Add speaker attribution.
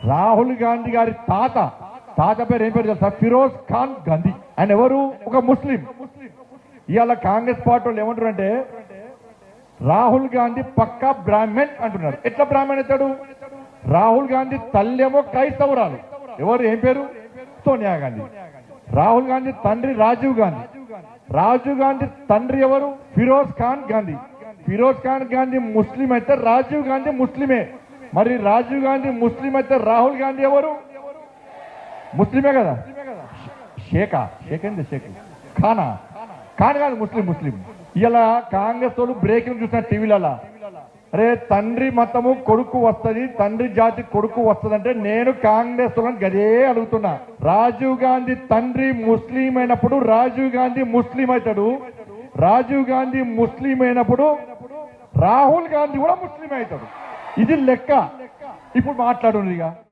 Speaker 1: రాహుల్ గాంధీ గారి తాత పేరు ఏం పేరు తెలుసా? ఫిరోజ్ ఖాన్ గాంధీ. ఆయన ఎవరు? ఒక ముస్లిం. ఇవాళ కాంగ్రెస్ పార్టీ వాళ్ళు ఏమంటారు అంటే రాహుల్ గాంధీ పక్కా బ్రాహ్మణ్ అంటున్నారు. ఎట్లా బ్రాహ్మణ్ అవుతాడు? రాహుల్ గాంధీ తల్లేమో క్రైస్తవురాలు. ఎవరు? ఏం పేరు? సోనియా గాంధీ. రాహుల్ గాంధీ తండ్రి రాజీవ్ గాంధీ. రాజీవ్ గాంధీ తండ్రి ఎవరు? ఫిరోజ్ ఖాన్ గాంధీ. ఫిరోజ్ ఖాన్ గాంధీ ముస్లిం అయితే రాజీవ్ గాంధీ ముస్లిమే. మరి రాజీవ్ గాంధీ ముస్లిం అయితే రాహుల్ గాంధీ ఎవరు? ముస్లిమే కదా. షేక్ ఏంది? షేక్ ఖాన్ కాదు, ముస్లిం. ఇలా కాంగ్రెస్ వాళ్ళు బ్రేకింగ్ చూసిన టీవీలలో, అరే తండ్రి మతము కొడుకు వస్తుంది, తండ్రి జాతి కొడుకు వస్తుంది అంటే నేను కాంగ్రెస్ వాళ్ళని గదే అడుగుతున్నా. రాజీవ్ గాంధీ తండ్రి ముస్లిం అయినప్పుడు రాజీవ్ గాంధీ ముస్లిం అవుతాడు. రాజీవ్ గాంధీ ముస్లిం అయినప్పుడు రాహుల్ గాంధీ కూడా ముస్లిం అవుతాడు. ఇది లెక్క. ఇప్పుడు మాట్లాడు ఇక.